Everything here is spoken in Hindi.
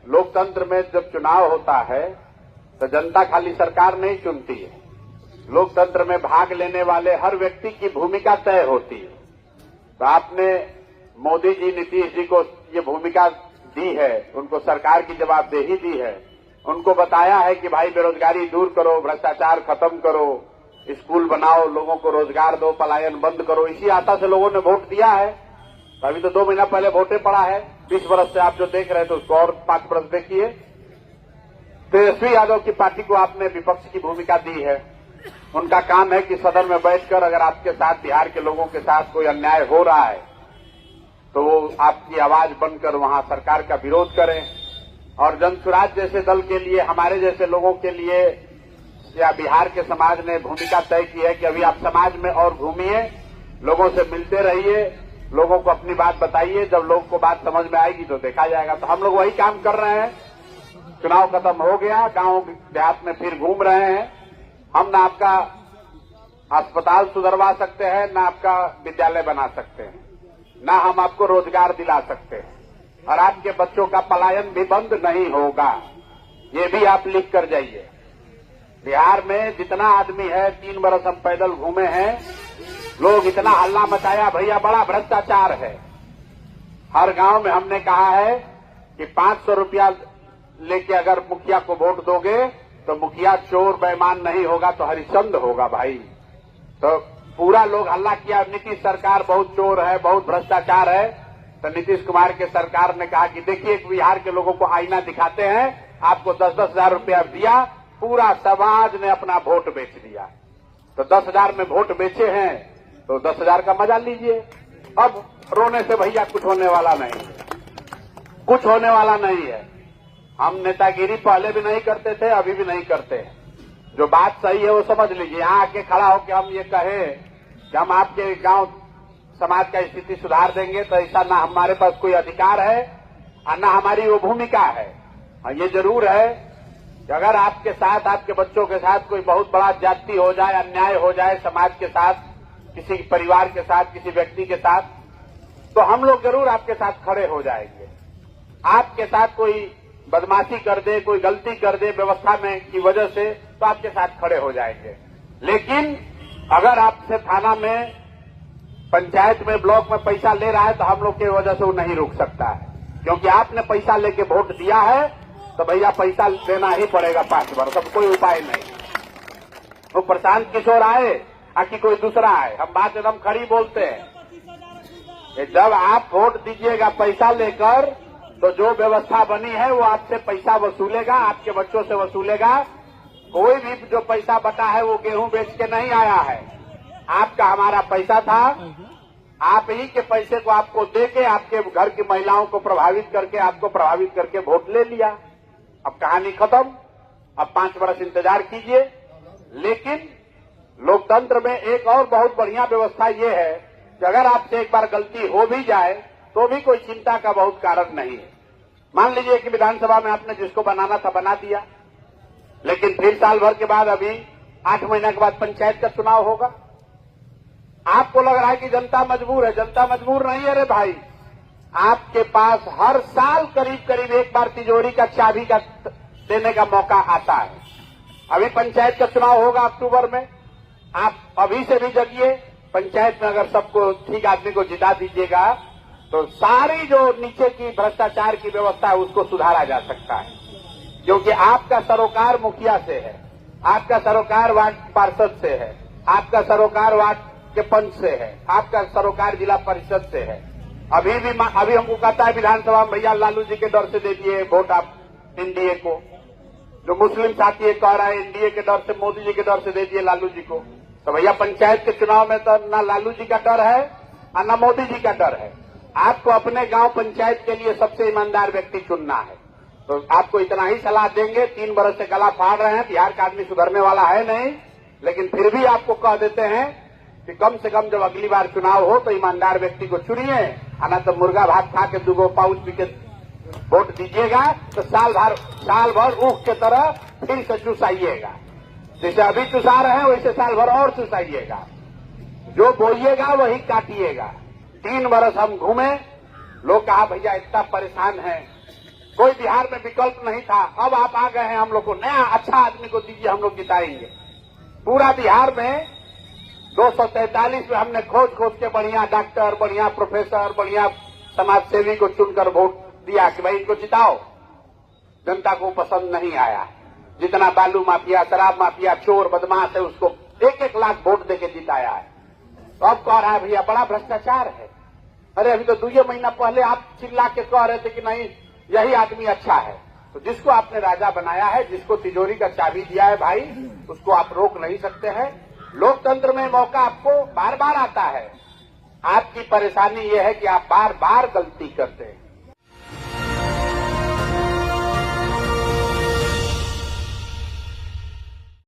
लोकतंत्र में जब चुनाव होता है तो जनता खाली सरकार नहीं चुनती है। लोकतंत्र में भाग लेने वाले हर व्यक्ति की भूमिका तय होती है। तो आपने मोदी जी, नीतीश जी को ये भूमिका दी है, उनको सरकार की जवाबदेही दी है, उनको बताया है कि भाई बेरोजगारी दूर करो, भ्रष्टाचार खत्म करो, स्कूल बनाओ, लोगों को रोजगार दो, पलायन बंद करो। इसी आशा से लोगों ने वोट दिया है। अभी तो 2 महीना पहले वोटे पड़ा है। 20 वर्ष से आप जो देख रहे थे उसको और 5 वर्ष देखिए। तेजस्वी यादव की पार्टी को आपने विपक्ष की भूमिका दी है। उनका काम है कि सदन में बैठकर अगर आपके साथ, बिहार के लोगों के साथ कोई अन्याय हो रहा है तो वो आपकी आवाज बनकर वहां सरकार का विरोध करें। और जन स्वराज जैसे दल के लिए, हमारे जैसे लोगों के लिए या बिहार के समाज ने भूमिका तय की है कि अभी आप समाज में और घूमिए, लोगों से मिलते रहिए, लोगों को अपनी बात बताइए। जब लोगों को बात समझ में आएगी तो देखा जाएगा। तो हम लोग वही काम कर रहे हैं। चुनाव खत्म हो गया, गांव देहात में फिर घूम रहे हैं। हम ना आपका अस्पताल सुधरवा सकते हैं, ना आपका विद्यालय बना सकते हैं, ना हम आपको रोजगार दिला सकते हैं, और आपके बच्चों का पलायन भी बंद नहीं होगा। ये भी आप लिख कर जाइए। बिहार में जितना आदमी है, 3 बरस हम पैदल घूमे हैं, लोग इतना हल्ला मचाया, भैया बड़ा भ्रष्टाचार है। हर गांव में हमने कहा है कि 500 रुपया लेके अगर मुखिया को वोट दोगे तो मुखिया चोर बेईमान नहीं होगा तो हरिश्चंद्र होगा भाई। तो पूरा लोग हल्ला किया, नीतीश सरकार बहुत चोर है, बहुत भ्रष्टाचार है। तो नीतीश कुमार के सरकार ने कहा कि देखिए, बिहार के लोगों को आईना दिखाते हैं, आपको 10-10 हजार रुपया दिया, पूरा समाज ने अपना वोट बेच दिया। तो 10 हजार में वोट बेचे हैं तो 10 हजार का मजा लीजिए। अब रोने से भैया कुछ होने वाला नहीं है, कुछ होने वाला नहीं है। हम नेतागिरी पहले भी नहीं करते थे, अभी भी नहीं करते हैं। जो बात सही है वो समझ लीजिए। यहाँ आके खड़ा होकर हम ये कहें कि हम आपके गांव समाज का स्थिति सुधार देंगे, तो ऐसा ना हमारे पास कोई अधिकार है और ना हमारी वो भूमिका है। और ये जरूर है कि अगर आपके साथ, आपके बच्चों के साथ कोई बहुत बड़ा ज्यादती हो जाए, अन्याय हो जाए समाज के साथ, किसी परिवार के साथ, किसी व्यक्ति के साथ, तो हम लोग जरूर आपके साथ खड़े हो जाएंगे। आपके साथ कोई बदमाशी कर दे, कोई गलती कर दे व्यवस्था में की वजह से, तो आपके साथ खड़े हो जाएंगे। लेकिन अगर आपसे थाना में, पंचायत में, ब्लॉक में पैसा ले रहा है तो हम लोग की वजह से वो नहीं रुक सकता है, क्योंकि आपने पैसा लेके वोट दिया है तो भैया पैसा देना ही पड़ेगा 5 वर्ष। अब कोई उपाय नहीं। वो प्रशांत किशोर आए कि कोई दूसरा आए, हम बात एकदम खड़ी बोलते हैं कि जब आप वोट दीजिएगा पैसा लेकर, तो जो व्यवस्था बनी है वो आपसे पैसा वसूलेगा, आपके बच्चों से वसूलेगा। कोई भी जो पैसा बटा है वो गेहूं बेच के नहीं आया है, आपका हमारा पैसा था। आप ही के पैसे को आपको देके आपके घर की महिलाओं को प्रभावित करके, आपको प्रभावित करके वोट ले लिया। अब कहानी खत्म। अब 5 वर्ष इंतजार कीजिए। लेकिन लोकतंत्र में एक और बहुत बढ़िया व्यवस्था ये है कि अगर आपसे एक बार गलती हो भी जाए तो भी कोई चिंता का बहुत कारण नहीं है। मान लीजिए कि विधानसभा में आपने जिसको बनाना था बना दिया, लेकिन फिर साल भर के बाद, अभी 8 महीने के बाद पंचायत का चुनाव होगा। आपको लग रहा है कि जनता मजबूर है। जनता मजबूर नहीं है रे भाई। आपके पास हर साल करीब करीब एक बार तिजोरी का चाबी का देने का मौका आता है। अभी पंचायत का चुनाव होगा अक्टूबर में। आप अभी से भी जगिए। पंचायत में अगर सबको ठीक आदमी को जिता दीजिएगा तो सारी जो नीचे की भ्रष्टाचार की व्यवस्था है उसको सुधारा जा सकता है, क्योंकि आपका सरोकार मुखिया से है, आपका सरोकार वार्ड पार्षद से है, आपका सरोकार वार्ड के पंच से है, आपका सरोकार जिला परिषद से है। अभी हमको कहता है विधानसभा में, भैया लालू जी के डर से दे दिए वोट आप एनडीए को। जो मुस्लिम साथी ये कह रहा है एनडीए के डर से, मोदी जी के डर से दे दिए लालू जी को। तो भैया पंचायत के चुनाव में तो ना लालू जी का डर है और ना मोदी जी का डर है। आपको अपने गांव पंचायत के लिए सबसे ईमानदार व्यक्ति चुनना है। तो आपको इतना ही सलाह देंगे। 3 बरस से गला फाड़ रहे हैं, बिहार का आदमी सुधरने वाला है नहीं, लेकिन फिर भी आपको कह देते हैं कि कम से कम जब अगली बार चुनाव हो तो ईमानदार व्यक्ति को चुनिए, ना तो मुर्गा भात खा के 2 पाउच पी के वोट दीजिएगा तो साल भर ऊख के तरह फिर से चुसाइएगा। जैसे अभी चुसा रहे हैं वैसे साल भर और चुसाइएगा। जो बोइएगा वही काटिएगा। 3 बरस हम घूमे, लोग कहा भैया इतना परेशान है, कोई बिहार में विकल्प नहीं था। अब आप आ गए हैं, हम लोग को नया अच्छा आदमी को दीजिए, हम लोग जिताएंगे। पूरा बिहार में 243 में हमने खोज खोज के बढ़िया डॉक्टर, बढ़िया प्रोफेसर, बढ़िया समाज सेवी को चुनकर वोट दिया कि भाई इनको जिताओ। जनता को पसंद नहीं आया। जितना बालू माफिया, शराब माफिया, चोर, बदमाश है, उसको 1-1 लाख वोट देके जिताया है। तो अब कह रहा है भैया बड़ा भ्रष्टाचार है। अरे अभी तो 2 महीना पहले आप चिल्ला के कह रहे थे कि नहीं यही आदमी अच्छा है। तो जिसको आपने राजा बनाया है, जिसको तिजोरी का चाबी दिया है भाई, उसको आप रोक नहीं सकते हैं। लोकतंत्र में मौका आपको बार बार आता है। आपकी परेशानी यह है कि आप बार बार गलती करते हैं।